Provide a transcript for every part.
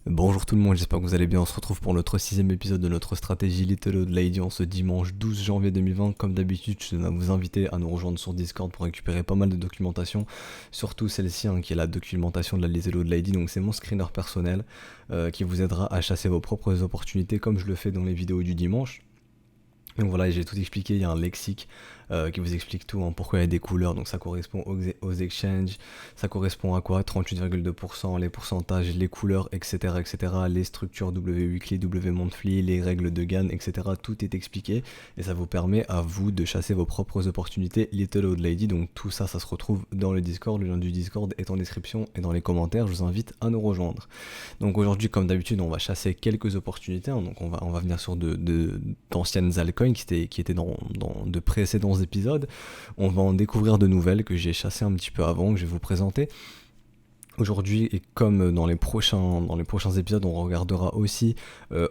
Bonjour tout le monde, j'espère que vous allez bien. On se retrouve pour notre sixième épisode de notre stratégie Little Old Lady en ce dimanche 12 janvier 2020. Comme d'habitude, je tiens à vous inviter à nous rejoindre sur Discord pour récupérer pas mal de documentation, surtout celle-ci qui est la documentation de la Little Old Lady. Donc c'est mon screener personnel qui vous aidera à chasser vos propres opportunités comme je le fais dans les vidéos du dimanche. Donc voilà, j'ai tout expliqué, il y a un lexique qui vous explique tout, pourquoi il y a des couleurs, donc ça correspond aux exchanges, ça correspond à quoi 38,2%, les pourcentages, les couleurs, etc., les structures W weekly, W monthly, les règles de Gann, etc. Tout est expliqué et ça vous permet à vous de chasser vos propres opportunités Little Old Lady. Donc tout ça, ça se retrouve dans le Discord, le lien du Discord est en description et dans les commentaires, je vous invite à nous rejoindre. Donc aujourd'hui, comme d'habitude, on va chasser quelques opportunités, donc on va venir sur d'anciennes altcoins qui étaient dans de précédents épisodes. On va en découvrir de nouvelles que j'ai chassées un petit peu avant, que je vais vous présenter. Aujourd'hui, et comme dans les prochains épisodes, on regardera aussi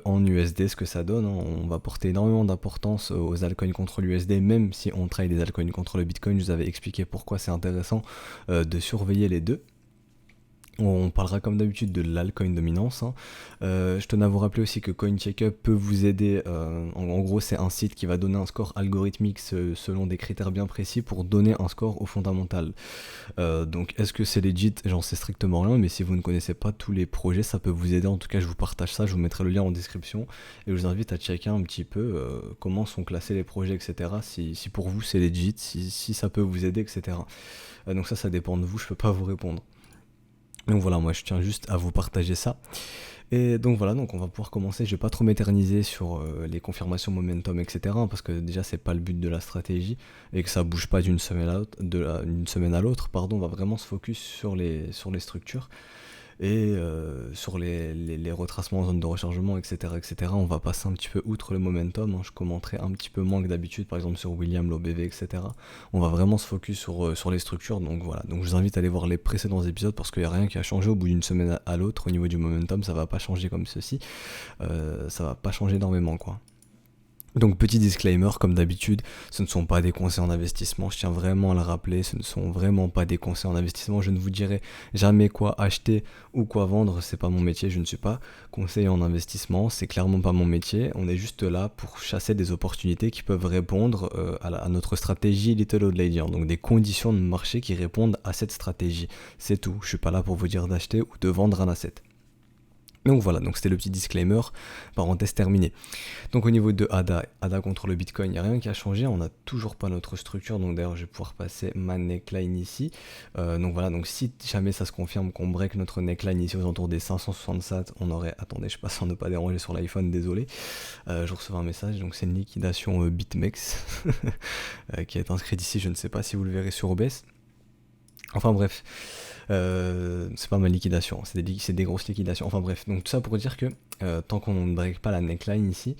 en USD ce que ça donne. On va porter énormément d'importance aux altcoins contre l'USD, même si on trade des altcoins contre le Bitcoin. Je vous avais expliqué pourquoi c'est intéressant de surveiller les deux. On parlera comme d'habitude de l'altcoin dominance. Je tenais à vous rappeler aussi que CoinCheckup peut vous aider. En gros, c'est un site qui va donner un score algorithmique selon des critères bien précis pour donner un score au fondamental. Donc, est-ce que c'est legit? J'en sais strictement rien, mais si vous ne connaissez pas tous les projets, ça peut vous aider. En tout cas, je vous partage ça. Je vous mettrai le lien en description et je vous invite à checker un petit peu comment sont classés les projets, etc. Si pour vous c'est legit, si ça peut vous aider, etc. Donc ça dépend de vous. Je peux pas vous répondre. Donc voilà, moi je tiens juste à vous partager ça. Et donc voilà, donc on va pouvoir commencer. Je vais pas trop m'éterniser sur les confirmations momentum, etc. Parce que déjà c'est pas le but de la stratégie et que ça bouge pas d'une semaine à l'autre, semaine à l'autre. Pardon, on va vraiment se focus sur les structures et sur les retracements en zone de rechargement, etc. On va passer un petit peu outre le momentum. Je commenterai un petit peu moins que d'habitude, par exemple sur William, l'OBV, etc. On va vraiment se focus sur les structures. Donc voilà, donc je vous invite à aller voir les précédents épisodes parce qu'il n'y a rien qui a changé au bout d'une semaine à l'autre au niveau du momentum. Ça va pas changer comme ceci. Ça va pas changer énormément, quoi. Donc petit disclaimer, comme d'habitude, ce ne sont pas des conseils en investissement, je tiens vraiment à le rappeler, ce ne sont vraiment pas des conseils en investissement, je ne vous dirai jamais quoi acheter ou quoi vendre, c'est pas mon métier, je ne suis pas conseiller en investissement, c'est clairement pas mon métier, on est juste là pour chasser des opportunités qui peuvent répondre à notre stratégie Little Old Lady, donc des conditions de marché qui répondent à cette stratégie, c'est tout, je suis pas là pour vous dire d'acheter ou de vendre un asset. Donc voilà, donc c'était le petit disclaimer, parenthèse terminée. Donc au niveau de ADA contre le Bitcoin, il n'y a rien qui a changé, on n'a toujours pas notre structure, donc d'ailleurs je vais pouvoir passer ma neckline ici. Donc voilà, donc si jamais ça se confirme qu'on break notre neckline ici aux alentours des 567, on aurait, attendez je passe en ne pas déranger sur l'iPhone, désolé, je reçois un message, donc c'est une liquidation BitMEX qui est inscrite ici, je ne sais pas si vous le verrez sur OBS. Enfin bref, c'est pas ma liquidation, c'est des grosses liquidations. Enfin bref, donc tout ça pour dire que tant qu'on ne break pas la neckline ici,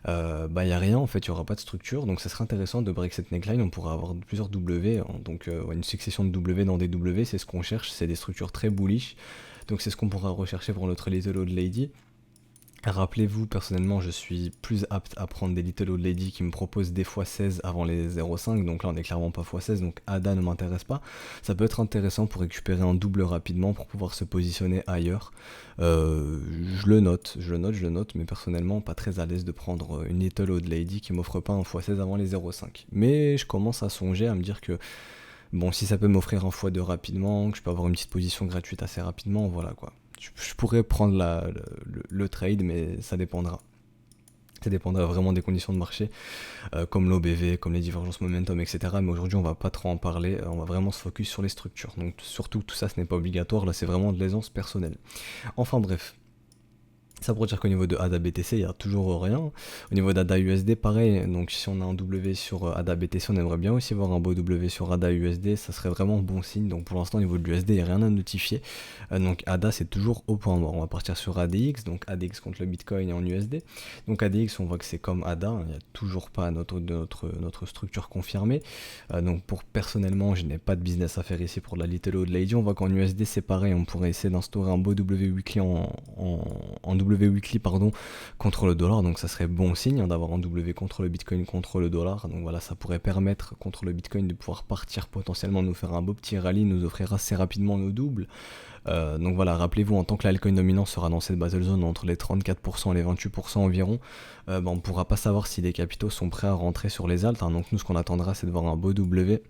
y a rien en fait, il y aura pas de structure. Donc ça serait intéressant de break cette neckline, on pourra avoir plusieurs W, donc une succession de W dans des W, c'est ce qu'on cherche, c'est des structures très bullish. Donc c'est ce qu'on pourra rechercher pour notre Little Old Lady. Rappelez-vous, personnellement, je suis plus apte à prendre des Little Old Lady qui me proposent des x16 avant les 0,5, donc là on est clairement pas x16, donc ADA ne m'intéresse pas. Ça peut être intéressant pour récupérer un double rapidement, pour pouvoir se positionner ailleurs. Je le note, mais personnellement pas très à l'aise de prendre une Little Old Lady qui m'offre pas un x16 avant les 0,5. Mais je commence à songer, à me dire que, bon, si ça peut m'offrir un x2 rapidement, que je peux avoir une petite position gratuite assez rapidement, voilà quoi. Je pourrais prendre le trade, mais ça dépendra. Ça dépendra vraiment des conditions de marché, comme l'OBV, comme les divergences momentum, etc. Mais aujourd'hui, on va pas trop en parler, on va vraiment se focus sur les structures. Donc surtout, tout ça, ce n'est pas obligatoire, là c'est vraiment de l'aisance personnelle. Enfin bref. Ça pour dire qu'au niveau de ADA BTC, il n'y a toujours rien. Au niveau d'ADA USD, pareil. Donc si on a un W sur ADA BTC, on aimerait bien aussi voir un beau W sur ADA USD. Ça serait vraiment bon signe. Donc pour l'instant, au niveau de l'USD, il n'y a rien à notifier. Donc ADA, c'est toujours au point mort. On va partir sur ADX. Donc ADX contre le Bitcoin en USD. Donc ADX, on voit que c'est comme ADA. Il n'y a toujours pas notre structure confirmée. Donc pour personnellement, je n'ai pas de business à faire ici pour la Little Old Lady. On voit qu'en USD, c'est pareil. On pourrait essayer d'instaurer un beau W weekly en W W weekly pardon, contre le dollar, donc ça serait bon signe d'avoir un W contre le Bitcoin contre le dollar. Donc voilà, ça pourrait permettre contre le Bitcoin de pouvoir partir potentiellement, nous faire un beau petit rallye, nous offrir assez rapidement nos doubles. Donc voilà, rappelez-vous, en tant que l'altcoin dominant sera dans cette battle zone entre les 34% et les 28% environ, on ne pourra pas savoir si les capitaux sont prêts à rentrer sur les alts, hein. Donc nous, ce qu'on attendra, c'est de voir un beau W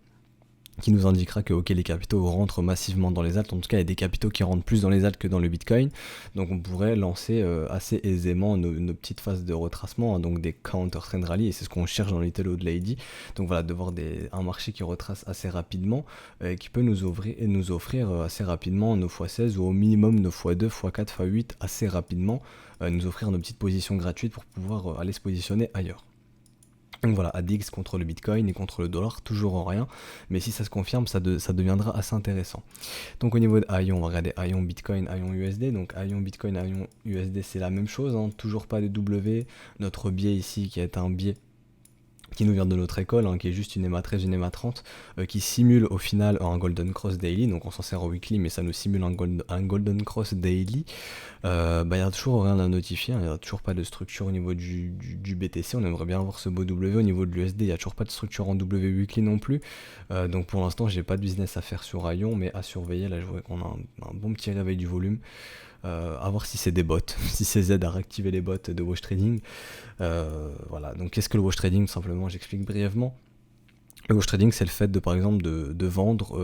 qui nous indiquera que ok, les capitaux rentrent massivement dans les alts. En tout cas, il y a des capitaux qui rentrent plus dans les alts que dans le Bitcoin, donc on pourrait lancer assez aisément nos petites phases de retracement, hein, donc des counter trend rally, et c'est ce qu'on cherche dans Little Old Lady. Donc voilà, de voir un marché qui retrace assez rapidement, qui peut nous offrir assez rapidement nos x16 ou au minimum nos x2, x4, x8 assez rapidement, nous offrir nos petites positions gratuites pour pouvoir aller se positionner ailleurs. Donc voilà, ADX contre le Bitcoin et contre le dollar, toujours en rien, mais si ça se confirme, ça deviendra assez intéressant. Donc au niveau de ION, on va regarder ION Bitcoin, ION USD. Donc ION Bitcoin, ION USD, c'est la même chose, hein, toujours pas de W. Notre biais ici, qui est un biais qui nous vient de notre école, hein, qui est juste une EMA 13, une EMA 30, qui simule au final un Golden Cross Daily, donc on s'en sert au weekly, mais ça nous simule un Golden Cross Daily. Il n'y a toujours rien à notifier, il n'y a toujours pas de structure au niveau du BTC, on aimerait bien avoir ce beau W. Au niveau de l'USD, il n'y a toujours pas de structure en W weekly non plus, donc pour l'instant j'ai pas de business à faire sur ION, mais à surveiller. Là je vois qu'on a un bon petit réveil du volume. À voir si c'est des bots, si c'est Z à réactiver les bots de wash trading. Voilà, donc qu'est-ce que le wash trading? Tout simplement, j'explique brièvement. Le wash trading, c'est le fait de, par exemple, de vendre,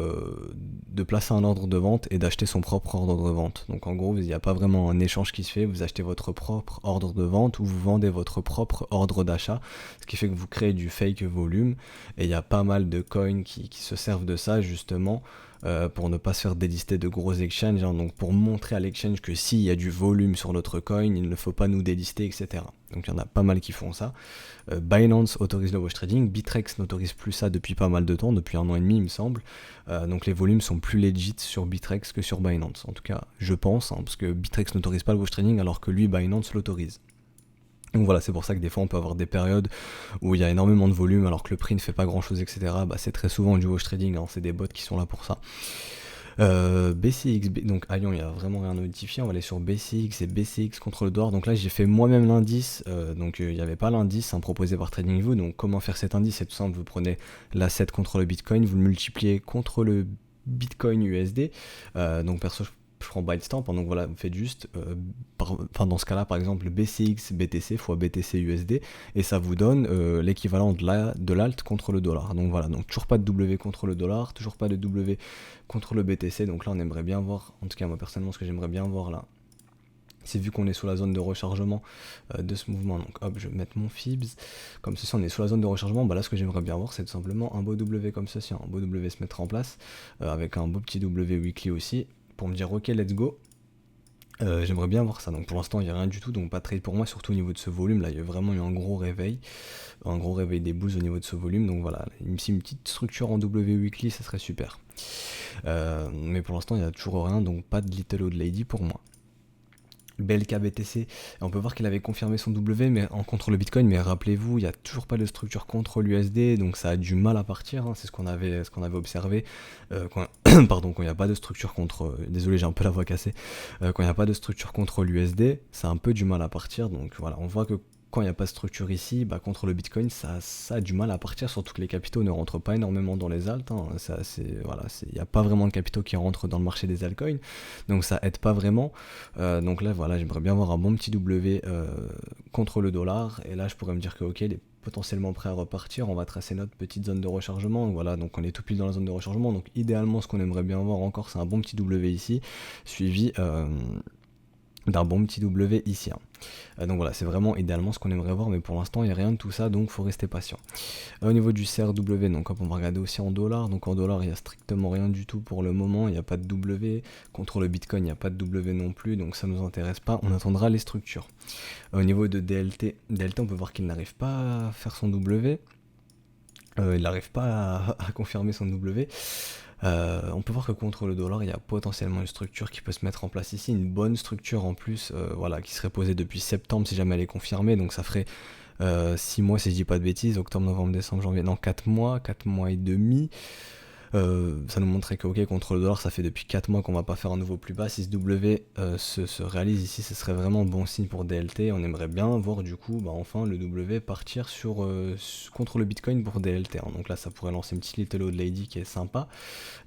de placer un ordre de vente et d'acheter son propre ordre de vente. Donc en gros, il n'y a pas vraiment un échange qui se fait, vous achetez votre propre ordre de vente ou vous vendez votre propre ordre d'achat, ce qui fait que vous créez du fake volume, et il y a pas mal de coins qui se servent de ça justement, pour ne pas se faire délister de gros exchanges, hein, donc pour montrer à l'exchange que s'il y a du volume sur notre coin, il ne faut pas nous délister, etc. Donc il y en a pas mal qui font ça. Binance autorise le wash trading, Bittrex n'autorise plus ça depuis pas mal de temps, depuis 1 an et demi il me semble. Donc les volumes sont plus legit sur Bittrex que sur Binance, en tout cas je pense, hein, parce que Bittrex n'autorise pas le wash trading alors que lui Binance l'autorise. Donc voilà, c'est pour ça que des fois on peut avoir des périodes où il y a énormément de volume alors que le prix ne fait pas grand chose, etc. C'est très souvent du wash trading, hein, c'est des bots qui sont là pour ça. BCX, donc ION, il n'y a vraiment rien à notifier, on va aller sur BCX et BCX contre le dollar. Donc là j'ai fait moi-même l'indice, donc il n'y avait pas l'indice proposé par TradingView. Donc comment faire cet indice? C'est tout simple, vous prenez l'asset contre le Bitcoin, vous le multipliez contre le Bitcoin USD, donc perso je prends Bytestamp, donc voilà, vous faites juste, dans ce cas-là par exemple BCX BTC fois BTC USD, et ça vous donne l'équivalent de l'alt contre le dollar. Donc voilà, donc toujours pas de W contre le dollar, toujours pas de W contre le BTC. Donc là on aimerait bien voir, en tout cas moi personnellement ce que j'aimerais bien voir là, c'est vu qu'on est sous la zone de rechargement de ce mouvement, donc hop je vais mettre mon Fibs, comme ceci on est sous la zone de rechargement, là ce que j'aimerais bien voir c'est tout simplement un beau W comme ceci, un beau W se mettre en place, avec un beau petit W weekly aussi, pour me dire ok let's go. J'aimerais bien voir ça, donc pour l'instant il n'y a rien du tout, donc pas de trade pour moi, surtout au niveau de ce volume là, il y a vraiment eu un gros réveil des bulls au niveau de ce volume, donc voilà, si une petite structure en W weekly ça serait super, mais pour l'instant il n'y a toujours rien, donc pas de Little Old Lady pour moi. BLK BTC, on peut voir qu'il avait confirmé son W mais contre le Bitcoin, mais rappelez-vous, il n'y a toujours pas de structure contre l'USD, donc ça a du mal à partir, hein, c'est ce qu'on avait observé, quand il n'y a pas de structure contre, désolé j'ai un peu la voix cassée, quand il n'y a pas de structure contre l'USD, ça a un peu du mal à partir, donc voilà, on voit que quand il n'y a pas de structure ici, contre le Bitcoin, ça a du mal à partir, surtout que les capitaux ne rentrent pas énormément dans les alts, hein. Il n'y a pas vraiment de capitaux qui rentrent dans le marché des altcoins, donc ça aide pas vraiment. Donc là, voilà, j'aimerais bien avoir un bon petit W contre le dollar, et là je pourrais me dire que ok, il est potentiellement prêt à repartir, on va tracer notre petite zone de rechargement, voilà, donc on est tout pile dans la zone de rechargement, donc idéalement ce qu'on aimerait bien avoir encore, c'est un bon petit W ici, suivi d'un bon petit W ici, hein. Donc voilà, c'est vraiment idéalement ce qu'on aimerait voir, mais pour l'instant il n'y a rien de tout ça, donc faut rester patient. Au niveau du CRW, donc hop, on va regarder aussi en dollars, donc en dollars il n'y a strictement rien du tout pour le moment, il n'y a pas de W, contre le Bitcoin il n'y a pas de W non plus, donc ça nous intéresse pas, on attendra les structures. Au niveau de DLT, on peut voir qu'il n'arrive pas à faire son W, il n'arrive pas à confirmer son W. On peut voir que contre le dollar il y a potentiellement une structure qui peut se mettre en place ici, une bonne structure en plus, voilà, qui serait posée depuis septembre si jamais elle est confirmée, donc ça ferait 6 mois si je dis pas de bêtises, octobre, novembre, décembre, janvier, non 4 mois et demi, Ça nous montrait que ok, contre le dollar, ça fait depuis 4 mois qu'on va pas faire un nouveau plus bas. Si ce W se réalise ici, ce serait vraiment bon signe pour DLT. On aimerait bien voir du coup enfin le W partir contre le Bitcoin pour DLT, hein. Donc là ça pourrait lancer une petite Little Old Lady qui est sympa.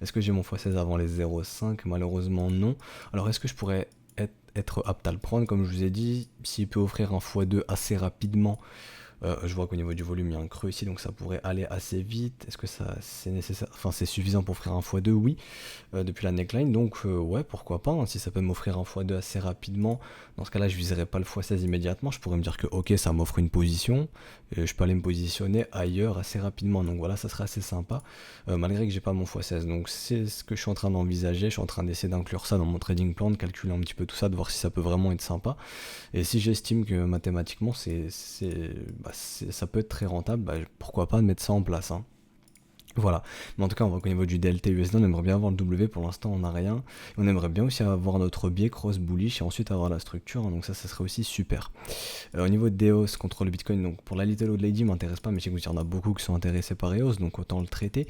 Est-ce que j'ai mon x16 avant les 0,5? Malheureusement non. Alors est-ce que je pourrais être apte à le prendre? Comme je vous ai dit, s'il peut offrir un x2 assez rapidement, je vois qu'au niveau du volume il y a un creux ici, donc ça pourrait aller assez vite. Est-ce que c'est nécessaire, enfin c'est suffisant pour offrir un x2? Oui, depuis la neckline, donc ouais, pourquoi pas, hein, si ça peut m'offrir un x2 assez rapidement. Dans ce cas-là, je viserai pas le x16 immédiatement, je pourrais me dire que ok, ça m'offre une position, et je peux aller me positionner ailleurs assez rapidement, donc voilà, ça serait assez sympa, malgré que j'ai pas mon x16. Donc c'est ce que je suis en train d'envisager, je suis en train d'essayer d'inclure ça dans mon trading plan, de calculer un petit peu tout ça, de voir si ça peut vraiment être sympa. Et si j'estime que mathématiquement ça peut être très rentable, pourquoi pas mettre ça en place, hein. Voilà, mais en tout cas on voit qu'au niveau du DLT USD on aimerait bien avoir le W, pour l'instant on n'a rien. On aimerait bien aussi avoir notre biais cross bullish et ensuite avoir la structure, hein, donc ça serait aussi super. Au niveau de EOS contre le Bitcoin, donc pour la Little Old Lady m'intéresse pas, mais je sais qu'il y en a beaucoup qui sont intéressés par EOS, donc autant le traiter.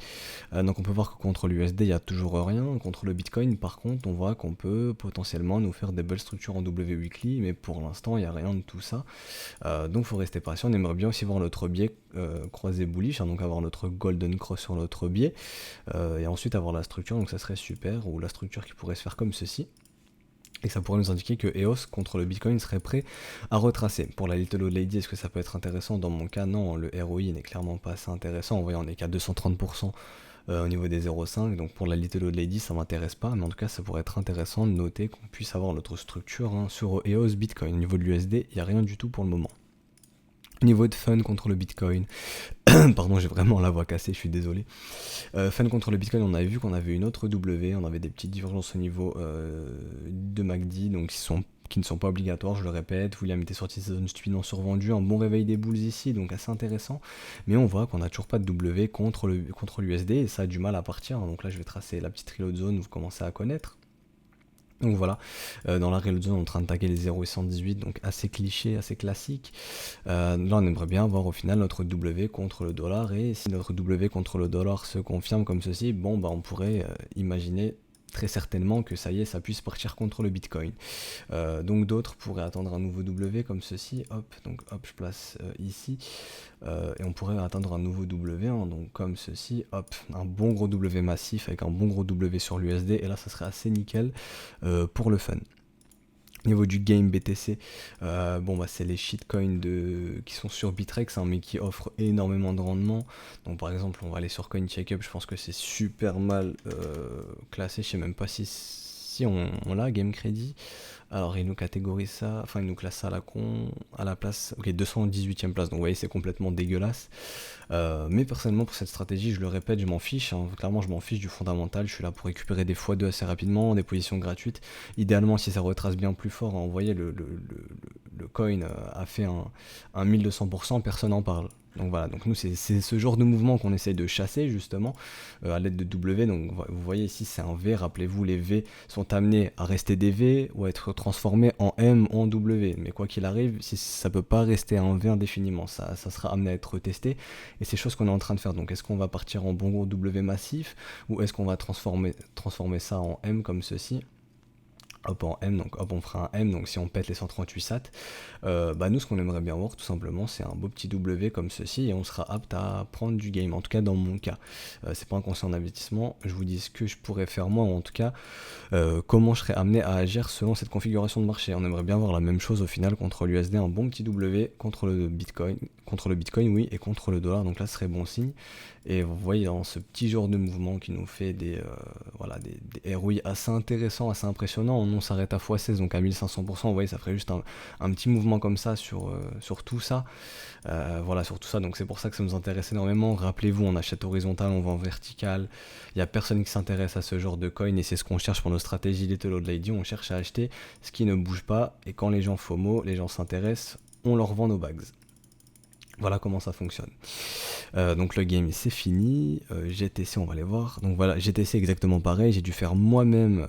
Donc on peut voir que contre l'USD il n'y a toujours rien. Contre le Bitcoin par contre on voit qu'on peut potentiellement nous faire des belles structures en W weekly, mais pour l'instant il n'y a rien de tout ça. Donc faut rester patient. On aimerait bien aussi voir notre biais croisé bullish, hein, donc avoir notre golden cross sur notre biais, et ensuite avoir la structure, donc ça serait super, ou la structure qui pourrait se faire comme ceci. Et ça pourrait nous indiquer que EOS contre le Bitcoin serait prêt à retracer. Pour la Little Old Lady, est-ce que ça peut être intéressant? Dans mon cas, non, le ROI n'est clairement pas assez intéressant. Vous voyez, on est qu'à 230% au niveau des 0,5. Donc pour la Little Old Lady, ça m'intéresse pas. Mais en tout cas, ça pourrait être intéressant de noter qu'on puisse avoir notre structure, hein, sur EOS Bitcoin. Au niveau de l'USD, il n'y a rien du tout pour le moment. Au niveau de fun contre le Bitcoin, pardon, j'ai vraiment la voix cassée, je suis désolé. Fun contre le Bitcoin, on avait vu qu'on avait une autre W, on avait des petites divergences au niveau de MACD, donc qui ne sont pas obligatoires, je le répète. William était sorti de sa zone stupidement survendue, un bon réveil des bulls ici, donc assez intéressant. Mais on voit qu'on n'a toujours pas de W contre l'USD, et ça a du mal à partir. Donc là, je vais tracer la petite reload zone, vous commencez à connaître. Donc voilà, dans la reload zone, on est en train de taguer les 0,118, donc assez cliché, assez classique. Là, on aimerait bien avoir au final notre W contre le dollar, et si notre W contre le dollar se confirme comme ceci, bon, on pourrait imaginer très certainement que ça y est, ça puisse partir contre le Bitcoin. Donc d'autres pourraient attendre un nouveau W comme ceci, hop, donc hop, je place ici, et on pourrait atteindre un nouveau W, hein, donc comme ceci, hop, un bon gros W massif avec un bon gros W sur l'USD, et là ça serait assez nickel pour le fun. Au niveau du game BTC, c'est les shitcoins qui sont sur Bitrex, hein, mais qui offrent énormément de rendement. Donc par exemple, on va aller sur CoinCheckup, je pense que c'est super mal classé, je sais même pas si on l'a, Game Credit. Alors il nous catégorise ça, enfin il nous classe ça à la place, ok, 218e place, donc vous voyez c'est complètement dégueulasse. Mais personnellement pour cette stratégie, je le répète, je m'en fiche, hein. Clairement je m'en fiche du fondamental, je suis là pour récupérer des x2 assez rapidement, des positions gratuites. Idéalement si ça retrace bien plus fort, hein, vous voyez le coin a fait un 1200%, personne n'en parle. Donc voilà, donc nous c'est ce genre de mouvement qu'on essaye de chasser justement à l'aide de W. Donc vous voyez ici c'est un V, rappelez-vous les V sont amenés à rester des V ou à être transformés en M ou en W. Mais quoi qu'il arrive, ça peut pas rester un V indéfiniment, ça sera amené à être retesté, et c'est chose qu'on est en train de faire. Donc est-ce qu'on va partir en bon gros W massif, ou est-ce qu'on va transformer ça en M comme ceci? Hop, en M, donc hop, on fera un M, donc si on pète les 138 sats, nous ce qu'on aimerait bien voir tout simplement c'est un beau petit W comme ceci, et on sera apte à prendre du game, en tout cas dans mon cas. C'est pas un conseil en investissement, je vous dis ce que je pourrais faire moi, ou en tout cas comment je serais amené à agir selon cette configuration de marché. On aimerait bien voir la même chose au final contre l'USD, un bon petit W contre le Bitcoin oui, et contre le dollar, donc là ce serait bon signe. Et vous voyez dans ce petit genre de mouvement qui nous fait des ROI assez intéressants, assez impressionnants, on s'arrête à x16, donc à 1500%, vous voyez ça ferait juste un petit mouvement comme ça sur tout ça. Sur tout ça, donc c'est pour ça que ça nous intéresse énormément. Rappelez-vous, on achète horizontal, on vend vertical, il n'y a personne qui s'intéresse à ce genre de coin, et c'est ce qu'on cherche pour nos stratégies Little Old Lady, on cherche à acheter ce qui ne bouge pas, et quand les gens FOMO, les gens s'intéressent, on leur vend nos bags. Voilà comment ça fonctionne. Donc le game c'est fini. GTC on va aller voir. Donc voilà, GTC exactement pareil. J'ai dû faire moi-même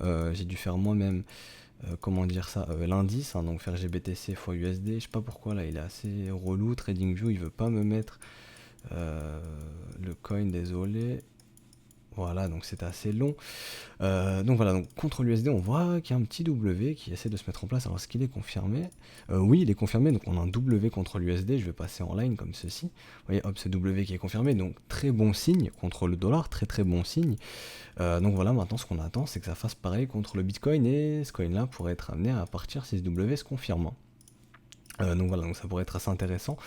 comment dire ça, l'indice, hein, donc faire GBTC x USD. Je sais pas pourquoi là il est assez relou. TradingView il veut pas me mettre le coin, désolé. Voilà, donc c'était assez long. Donc voilà, donc contre l'USD, on voit qu'il y a un petit W qui essaie de se mettre en place. Alors, est-ce qu'il est confirmé? Oui, il est confirmé. Donc, on a un W contre l'USD. Je vais passer en line comme ceci. Vous voyez, hop, c'est W qui est confirmé. Donc, très bon signe contre le dollar. Très, très bon signe. Donc, voilà, maintenant, ce qu'on attend, c'est que ça fasse pareil contre le Bitcoin. Et ce coin-là pourrait être amené à partir si ce W se confirme. Donc voilà, donc ça pourrait être assez intéressant.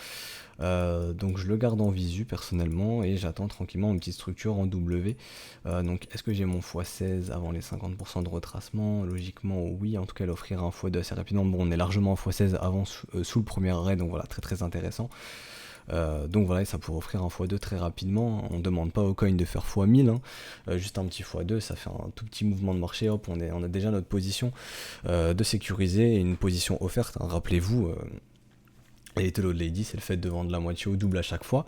Donc je le garde en visu personnellement et j'attends tranquillement une petite structure en W. Donc est-ce que j'ai mon x16 avant les 50% de retracement? Logiquement oui, en tout cas elle offrira un x2 assez rapidement. Bon, on est largement en x16 avant sous le premier arrêt, donc voilà, très très intéressant. Donc voilà, et ça pourrait offrir un x2 très rapidement. On ne demande pas au coin de faire x1000, hein. Juste un petit x2, ça fait un tout petit mouvement de marché, hop, on a déjà notre position de sécuriser et une position offerte, hein. Rappelez-vous, et Little Old Lady, c'est le fait de vendre la moitié au double à chaque fois.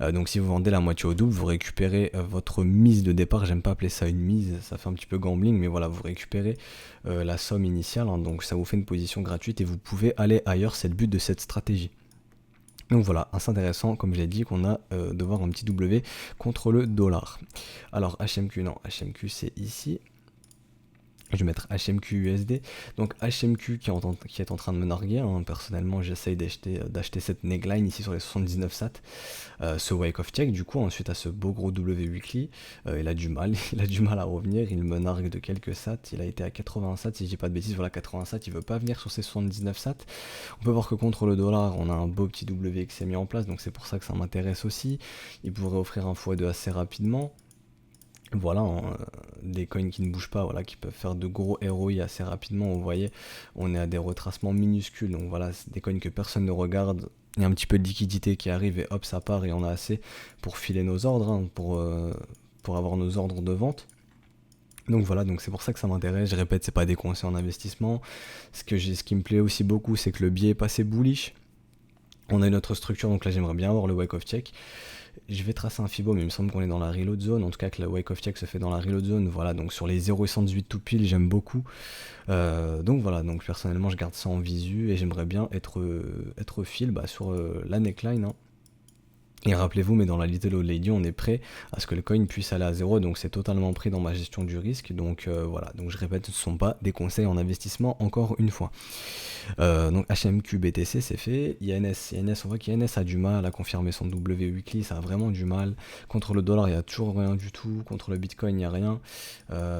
Donc si vous vendez la moitié au double, vous récupérez votre mise de départ. J'aime pas appeler ça une mise, ça fait un petit peu gambling, mais voilà, vous récupérez la somme initiale, hein. Donc ça vous fait une position gratuite et vous pouvez aller ailleurs, c'est le but de cette stratégie. Donc voilà, assez intéressant, comme je l'ai dit, qu'on a de voir un petit W contre le dollar. Alors HMQ, non, HMQ c'est ici. Je vais mettre HMQ USD. Donc HMQ qui est en train de me narguer, hein. Personnellement j'essaye d'acheter cette neckline ici sur les 79 sats. Ce wake of check du coup, ensuite à ce beau gros W weekly, il a du mal, il a du mal à revenir, il me nargue de quelques sats, il a été à 80 sats si je dis pas de bêtises, voilà 80 sats, il veut pas venir sur ces 79 sats. On peut voir que contre le dollar, on a un beau petit W qui s'est mis en place, donc c'est pour ça que ça m'intéresse aussi. Il pourrait offrir un x2 assez rapidement. Voilà, hein, des coins qui ne bougent pas, voilà, qui peuvent faire de gros ROI assez rapidement. Vous voyez, on est à des retracements minuscules, donc voilà, c'est des coins que personne ne regarde. Il y a un petit peu de liquidité qui arrive et hop, ça part et on a assez pour filer nos ordres, hein, pour avoir nos ordres de vente. Donc voilà, donc c'est pour ça que ça m'intéresse. Je répète, c'est pas des conseils en investissement. Ce qui me plaît aussi beaucoup, c'est que le biais est passé bullish. On a une autre structure, donc là j'aimerais bien avoir le wake of check. Je vais tracer un Fibo, mais il me semble qu'on est dans la reload zone. En tout cas, que la wake of check se fait dans la reload zone. Voilà, donc sur les 0,118 tout pile, j'aime beaucoup. Donc voilà, donc personnellement, je garde ça en visu et j'aimerais bien être fill sur la neckline, hein. Et rappelez-vous, mais dans la Little Old Lady, on est prêt à ce que le coin puisse aller à 0, donc c'est totalement pris dans ma gestion du risque. Donc voilà, donc je répète, ce ne sont pas des conseils en investissement, encore une fois. Donc HMQ BTC c'est fait. INS, on voit qu'INS a du mal à confirmer son W weekly, ça a vraiment du mal. Contre le dollar, il n'y a toujours rien du tout. Contre le Bitcoin, il n'y a rien.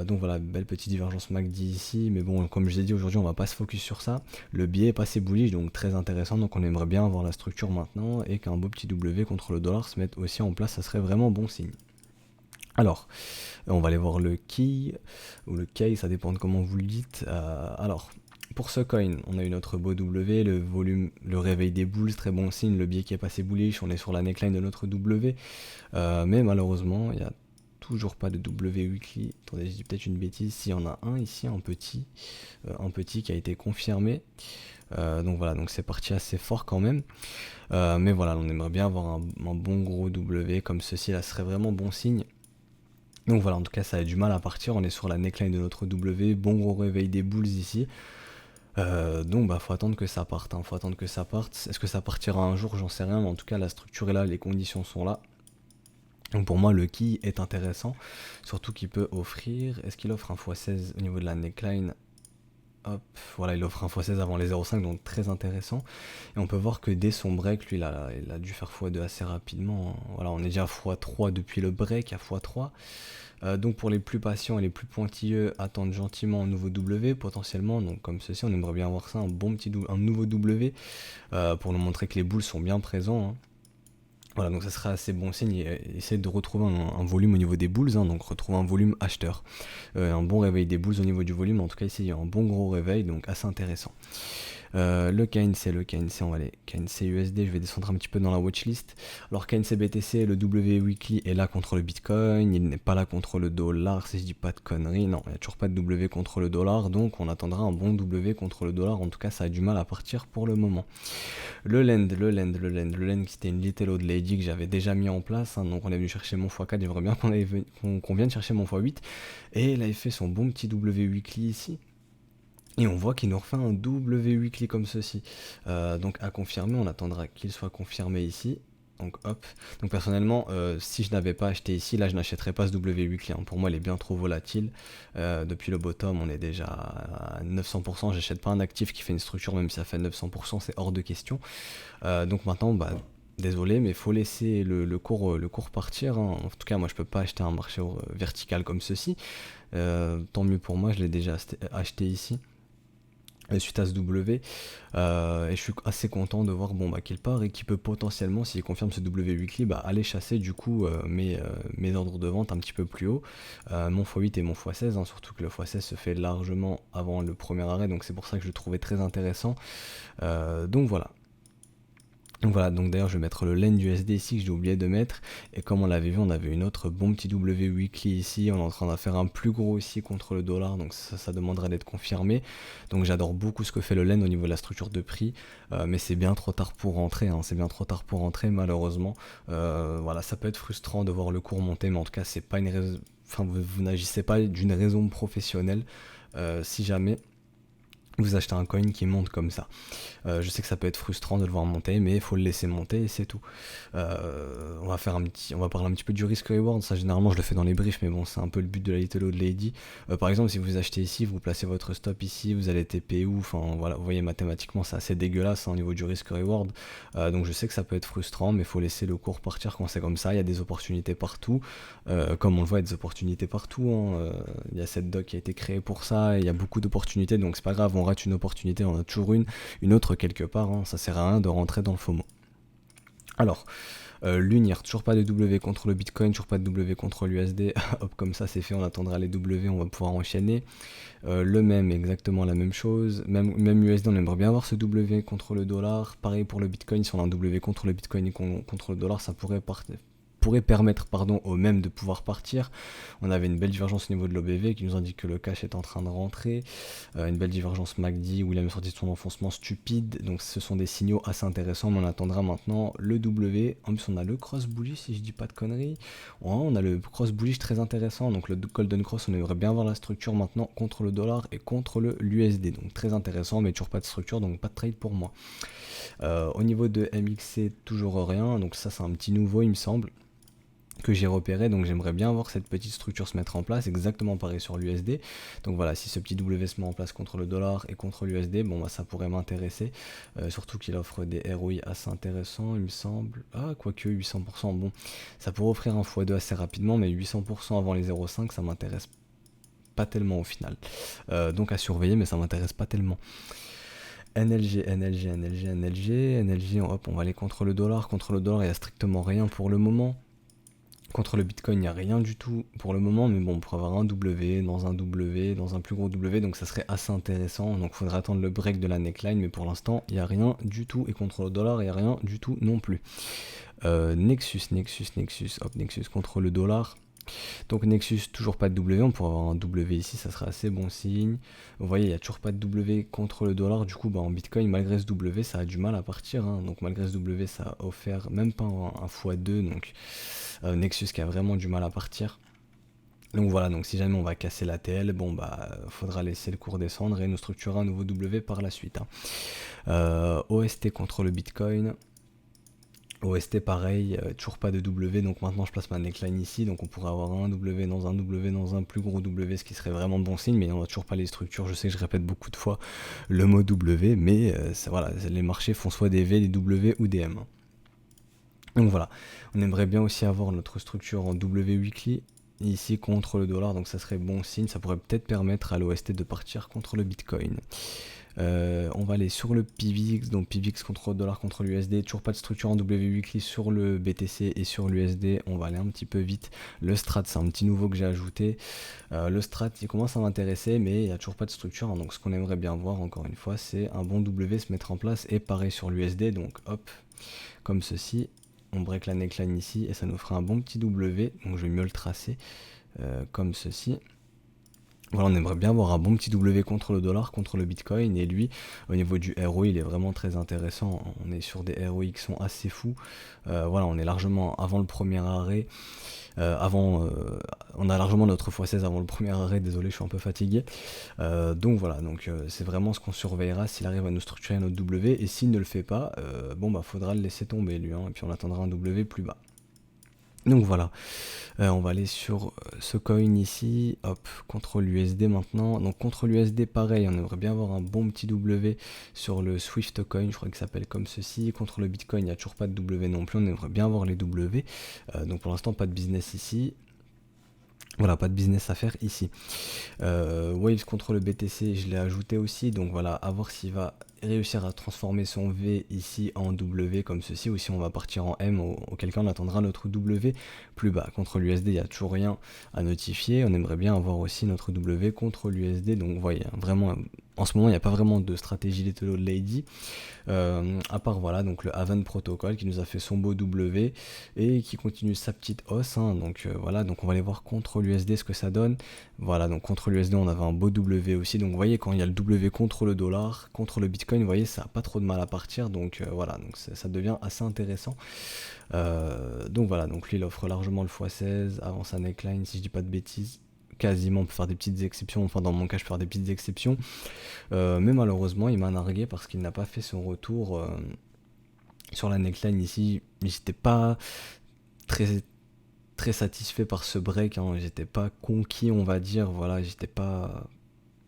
Donc voilà, belle petite divergence MACD ici. Mais bon, comme je l'ai dit, aujourd'hui, on va pas se focus sur ça. Le biais est passé bullish, donc très intéressant. Donc on aimerait bien avoir la structure maintenant et qu'un beau petit W contre le dollar se mette aussi en place, ça serait vraiment bon signe. Alors, on va aller voir le key, ou le key, ça dépend de comment vous le dites. Alors, pour ce coin, on a eu notre beau W, le volume, le réveil des bulls, très bon signe, le biais qui est passé bullish, on est sur la neckline de notre W, mais malheureusement, il n'y a toujours pas de W weekly. Attendez, je dis peut-être une bêtise, s'il y en a un ici, un petit qui a été confirmé. Donc voilà, donc c'est parti assez fort quand même. Mais voilà, on aimerait bien avoir un bon gros W comme ceci, là, ce serait vraiment bon signe. Donc voilà, en tout cas, ça a du mal à partir. On est sur la neckline de notre W. Bon gros réveil des bulls ici. Donc faut attendre que ça parte, hein. Faut attendre que ça parte. Est-ce que ça partira un jour? J'en sais rien. Mais en tout cas, la structure est là, les conditions sont là. Donc pour moi, le key est intéressant. Surtout qu'il peut offrir... Est-ce qu'il offre un x16 au niveau de la neckline? Hop, voilà, il offre un x16 avant les 0,5, donc très intéressant. Et on peut voir que dès son break, lui, il a dû faire x2 assez rapidement, hein. Voilà, on est déjà à x3 depuis le break, à x3. Donc pour les plus patients et les plus pointilleux, attendent gentiment un nouveau W potentiellement. Donc comme ceci, on aimerait bien avoir ça, un nouveau W, pour nous montrer que les boules sont bien présents, hein. Voilà, donc ça serait assez bon signe et essayer de retrouver un volume au niveau des bulls, hein, donc retrouver un volume acheteur. Un bon réveil des bulls au niveau du volume, en tout cas ici il y a un bon gros réveil, donc assez intéressant. Le KNC, on va aller KNC USD, je vais descendre un petit peu dans la watchlist. Alors KNC BTC, le W weekly est là contre le Bitcoin, il n'est pas là contre le dollar, si je dis pas de conneries, non, il n'y a toujours pas de W contre le dollar, donc on attendra un bon W contre le dollar, en tout cas ça a du mal à partir pour le moment. Le Lend qui était une Little Old Lady que j'avais déjà mis en place, hein, donc on est venu chercher mon x4, j'aimerais bien qu'on vienne chercher mon x8, et il avait fait son bon petit W weekly ici. Et on voit qu'il nous refait un W weekly comme ceci. Donc à confirmer, on attendra qu'il soit confirmé ici. Donc hop, donc personnellement, si je n'avais pas acheté ici, là je n'achèterais pas ce W weekly, hein. Pour moi, il est bien trop volatile. Depuis le bottom, on est déjà à 900%. J'achète pas un actif qui fait une structure, même si ça fait 900%, c'est hors de question. Donc maintenant, bah, désolé, mais il faut laisser le cours partir, hein. En tout cas, moi je peux pas acheter un marché vertical comme ceci. Tant mieux pour moi, je l'ai déjà acheté ici suite à ce W, et je suis assez content de voir bon, bah, qu'il part et qu'il peut potentiellement, s'il confirme ce W weekly, bah, aller chasser du coup mes ordres de vente un petit peu plus haut, mon x8 et mon x16, hein, surtout que le x16 se fait largement avant le premier arrêt, donc c'est pour ça que je le trouvais très intéressant. Donc voilà. Donc d'ailleurs je vais mettre le len du USD ici que j'ai oublié de mettre, et comme on l'avait vu, on avait une autre bon petit W weekly ici, on est en train de faire un plus gros ici contre le dollar, donc ça demanderait d'être confirmé. Donc j'adore beaucoup ce que fait le len au niveau de la structure de prix, mais c'est bien trop tard pour rentrer, hein, c'est bien trop tard pour rentrer malheureusement. Voilà, ça peut être frustrant de voir le cours monter, mais en tout cas c'est pas une raison, enfin vous n'agissez pas d'une raison professionnelle si jamais vous achetez un coin qui monte comme ça. Je sais que ça peut être frustrant de le voir monter, mais il faut le laisser monter et c'est tout. On va parler un petit peu du risk reward. Ça, généralement, je le fais dans les briefs, mais bon, c'est un peu le but de la Little Old Lady. Par exemple, si vous achetez ici, vous placez votre stop ici, vous allez TP où, enfin voilà, vous voyez, mathématiquement, c'est assez dégueulasse, hein, au niveau du risk reward. Donc je sais que ça peut être frustrant, mais il faut laisser le cours partir quand c'est comme ça. Il y a des opportunités partout. Comme on le voit, il y a des opportunités partout, hein. Il y a cette doc qui a été créée pour ça, et il y a beaucoup d'opportunités, donc c'est pas grave, on rate une opportunité, on a toujours une autre quelque part, hein. Ça sert à rien de rentrer dans le FOMO. Alors, l'UNIR, toujours pas de W contre le Bitcoin, toujours pas de W contre l'USD. Hop, comme ça c'est fait, on attendra les W, on va pouvoir enchaîner. Le même, exactement la même chose. Même USD, on aimerait bien avoir ce W contre le dollar. Pareil pour le Bitcoin, si on a un W contre le Bitcoin et contre le dollar, ça pourrait permettre au même de pouvoir partir. On avait une belle divergence au niveau de l'OBV qui nous indique que le cash est en train de rentrer, une belle divergence MACD où il a même sorti de son enfoncement stupide, donc ce sont des signaux assez intéressants, mais on attendra maintenant le W. En plus on a le cross bullish si je dis pas de conneries, ouais, on a le cross bullish très intéressant, donc le golden cross, on aimerait bien voir la structure maintenant contre le dollar et contre l'USD, donc très intéressant, mais toujours pas de structure, donc pas de trade pour moi. Au niveau de MXC, toujours rien, donc ça c'est un petit nouveau il me semble que j'ai repéré, donc j'aimerais bien voir cette petite structure se mettre en place, exactement pareil sur l'USD. Donc voilà, si ce petit W se met en place contre le dollar et contre l'USD, bon bah ça pourrait m'intéresser, surtout qu'il offre des ROI assez intéressants il me semble. Ah, quoique 800%, bon, ça pourrait offrir un x2 assez rapidement, mais 800% avant les 0,5 ça m'intéresse pas tellement au final. Donc à surveiller, mais ça m'intéresse pas tellement. NLG, hop, on va aller contre le dollar, il n'y a strictement rien pour le moment. Contre le Bitcoin, il n'y a rien du tout pour le moment, mais bon, on pourrait avoir un W, dans un plus gros W, donc ça serait assez intéressant. Donc il faudra attendre le break de la neckline, mais pour l'instant, il n'y a rien du tout. Et contre le dollar, il n'y a rien du tout non plus. Nexus, hop, Nexus contre le dollar. Donc Nexus, toujours pas de W, on pourrait avoir un W ici, ça serait assez bon signe. Vous voyez, il n'y a toujours pas de W contre le dollar, du coup bah, en Bitcoin, malgré ce W, ça a du mal à partir, hein. Donc malgré ce W, ça a offert même pas un x2, donc Nexus qui a vraiment du mal à partir. Donc voilà, donc si jamais on va casser la TL, bon bah faudra laisser le cours descendre et nous structurer un nouveau W par la suite, hein. OST contre le Bitcoin. OST pareil, toujours pas de W, donc maintenant je place ma neckline ici, donc on pourrait avoir un W dans un plus gros W, ce qui serait vraiment bon signe, mais on n'a toujours pas les structures. Je sais que je répète beaucoup de fois le mot W, mais voilà, les marchés font soit des V, des W ou des M. Donc voilà, on aimerait bien aussi avoir notre structure en W weekly ici contre le dollar, donc ça serait bon signe, ça pourrait peut-être permettre à l'OST de partir contre le Bitcoin. On va aller sur le PVX, donc PVX contre le dollar contre l'USD, toujours pas de structure en W weekly sur le BTC et sur l'USD, on va aller un petit peu vite. Le strat, c'est un petit nouveau que j'ai ajouté. Le strat, il commence à m'intéresser, mais il n'y a toujours pas de structure, hein. Donc ce qu'on aimerait bien voir encore une fois, c'est un bon W se mettre en place, et pareil sur l'USD, donc hop, comme ceci. On break la neckline ici et ça nous fera un bon petit W, donc je vais mieux le tracer comme ceci. Voilà, on aimerait bien avoir un bon petit W contre le dollar, contre le Bitcoin, et lui, au niveau du ROI, il est vraiment très intéressant. On est sur des ROI qui sont assez fous. Voilà, on est largement avant le premier arrêt. On a largement notre x16 avant le premier arrêt. Désolé, je suis un peu fatigué. Donc voilà, c'est vraiment ce qu'on surveillera s'il arrive à nous structurer notre W. Et s'il ne le fait pas, bon bah faudra le laisser tomber lui, hein, et puis on attendra un W plus bas. Donc voilà, on va aller sur ce coin ici, hop, contre l'USD maintenant. Donc contre l'USD pareil, on aimerait bien avoir un bon petit W sur le Swift coin, je crois qu'il s'appelle comme ceci. Contre le Bitcoin, il n'y a toujours pas de W non plus, on aimerait bien avoir les W. Donc pour l'instant, pas de business ici. Voilà, pas de business à faire ici. Waves contre le BTC, je l'ai ajouté aussi, donc voilà, à voir s'il va réussir à transformer son V ici en W comme ceci, ou si on va partir en M, auquel cas on attendra notre W plus bas. Contre l'USD, il n'y a toujours rien à notifier, on aimerait bien avoir aussi notre W contre l'USD, donc vous voyez, vraiment, en ce moment, il n'y a pas vraiment de stratégie Little Old Lady, à part voilà, donc le Haven Protocol qui nous a fait son beau W et qui continue sa petite hausse, hein, donc voilà, donc on va aller voir contre l'USD ce que ça donne. Voilà, donc contre l'USD on avait un beau W aussi, donc vous voyez quand il y a le W contre le dollar, contre le Bitcoin, vous voyez ça n'a pas trop de mal à partir, donc voilà, donc ça devient assez intéressant. Donc voilà, donc lui il offre largement le x16 avant sa neckline si je dis pas de bêtises. Quasiment on peut faire des petites exceptions, enfin dans mon cas je peux faire des petites exceptions, mais malheureusement il m'a nargué parce qu'il n'a pas fait son retour sur la neckline ici. J'étais pas très très satisfait par ce break, hein. J'étais pas conquis on va dire, voilà, j'étais pas...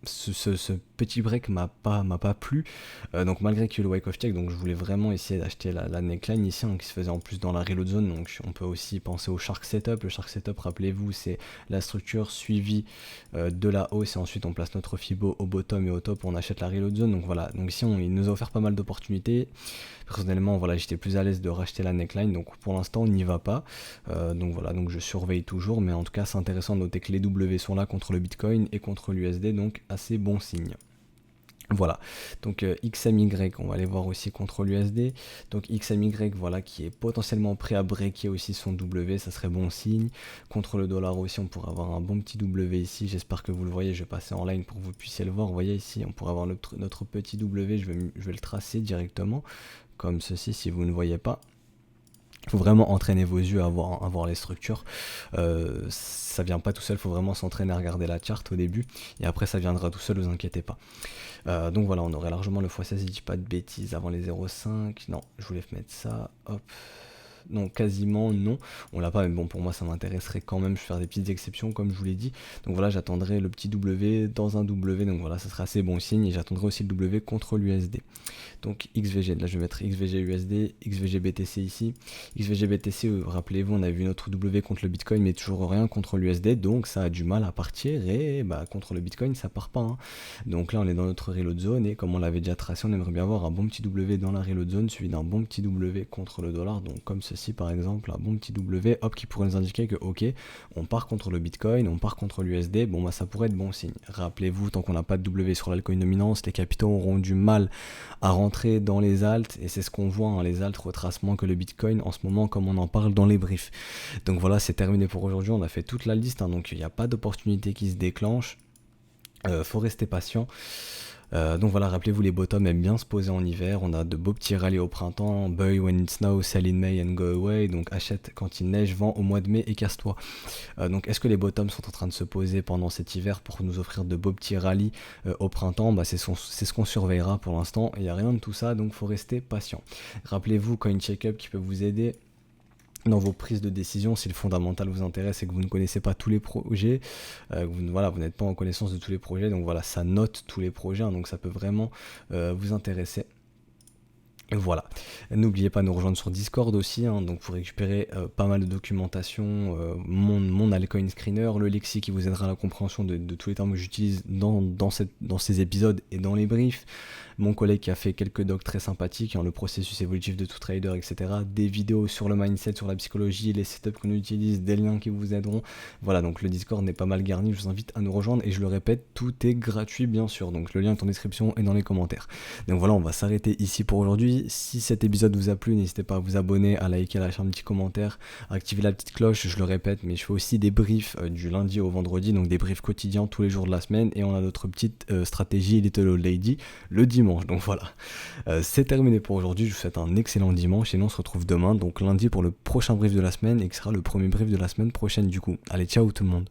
Ce petit break m'a pas plu, donc malgré qu'il y ait le wake of check, donc je voulais vraiment essayer d'acheter la neckline ici, hein, qui se faisait en plus dans la reload zone, donc on peut aussi penser au shark setup. Le shark setup, rappelez-vous, c'est la structure suivie de la hausse et ensuite on place notre fibo au bottom et au top on achète la reload zone, donc voilà, donc ici il nous a offert pas mal d'opportunités. Personnellement voilà, j'étais plus à l'aise de racheter la neckline, donc pour l'instant on n'y va pas, donc voilà, donc je surveille toujours, mais en tout cas c'est intéressant de noter que les W sont là contre le Bitcoin et contre l'USD, donc assez bon signe. Voilà, donc XMY, on va aller voir aussi contre l'USD. Donc XMY, voilà, qui est potentiellement prêt à breaker aussi son W, ça serait bon signe. Contre le dollar aussi, on pourrait avoir un bon petit W ici. J'espère que vous le voyez, je vais passer en ligne pour que vous puissiez le voir. Vous voyez ici, on pourrait avoir notre petit W, je vais le tracer directement, comme ceci si vous ne voyez pas. Il faut vraiment entraîner vos yeux à voir les structures. Ça vient pas tout seul, il faut vraiment s'entraîner à regarder la charte au début. Et après ça viendra tout seul, vous inquiétez pas. Donc voilà, on aurait largement le x16, je dis pas de bêtises, avant les 0,5. Non, je voulais mettre ça, hop. Non, quasiment non, on l'a pas, mais bon pour moi ça m'intéresserait quand même, je vais faire des petites exceptions comme je vous l'ai dit. Donc voilà, j'attendrai le petit W dans un W, donc voilà, ça sera assez bon signe, et j'attendrai aussi le W contre l'USD. Donc XVG, là je vais mettre XVG USD, XVG BTC ici. XVG BTC, rappelez-vous, on a vu notre W contre le Bitcoin, mais toujours rien contre l'USD, donc ça a du mal à partir, et bah contre le Bitcoin ça part pas, hein. Donc là on est dans notre reload zone, et comme on l'avait déjà tracé, on aimerait bien avoir un bon petit W dans la reload zone, suivi d'un bon petit W contre le dollar, donc comme ceci par exemple, un bon petit W, hop, qui pourrait nous indiquer que ok, on part contre le Bitcoin, on part contre l'USD, bon bah ça pourrait être bon signe. Rappelez-vous, tant qu'on n'a pas de W sur l'altcoin dominance, les capitaux auront du mal à rentrer dans les alts, et c'est ce qu'on voit, hein, les alts retracent moins que le Bitcoin en ce moment, comme on en parle dans les briefs. Donc voilà, c'est terminé pour aujourd'hui, on a fait toute la liste, hein, donc il n'y a pas d'opportunité qui se déclenche, faut rester patient. Donc voilà, rappelez-vous, les bottoms aiment bien se poser en hiver, on a de beaux petits rallyes au printemps, buy when it snows, sell in May and go away, donc achète quand il neige, vends au mois de mai et casse-toi. Donc est-ce que les bottoms sont en train de se poser pendant cet hiver pour nous offrir de beaux petits rallyes au printemps? Bah c'est ce qu'on surveillera pour l'instant, il n'y a rien de tout ça, donc faut rester patient. Rappelez-vous, CoinCheckup qui peut vous aider dans vos prises de décision, si le fondamental vous intéresse et que vous ne connaissez pas tous les projets, vous n'êtes pas en connaissance de tous les projets, donc voilà, ça note tous les projets, hein, donc ça peut vraiment vous intéresser. Voilà, n'oubliez pas de nous rejoindre sur Discord aussi, hein, donc pour récupérer pas mal de documentation, mon altcoin screener, le lexi qui vous aidera à la compréhension de tous les termes que j'utilise dans ces épisodes et dans les briefs, mon collègue qui a fait quelques docs très sympathiques, hein, le processus évolutif de tout trader, etc. Des vidéos sur le mindset, sur la psychologie, les setups qu'on utilise, des liens qui vous aideront. Voilà, donc le Discord n'est pas mal garni, je vous invite à nous rejoindre, et je le répète, tout est gratuit bien sûr, donc le lien est en description et dans les commentaires. Donc voilà, on va s'arrêter ici pour aujourd'hui. aussi. Si cet épisode vous a plu, n'hésitez pas à vous abonner, à liker, à lâcher un petit commentaire, à activer la petite cloche, je le répète, mais je fais aussi des briefs du lundi au vendredi, donc des briefs quotidiens tous les jours de la semaine, et on a notre petite stratégie Little Old Lady le dimanche. Donc voilà, c'est terminé pour aujourd'hui, je vous souhaite un excellent dimanche, et nous on se retrouve demain, donc lundi pour le prochain brief de la semaine, et qui sera le premier brief de la semaine prochaine du coup. Allez, ciao tout le monde.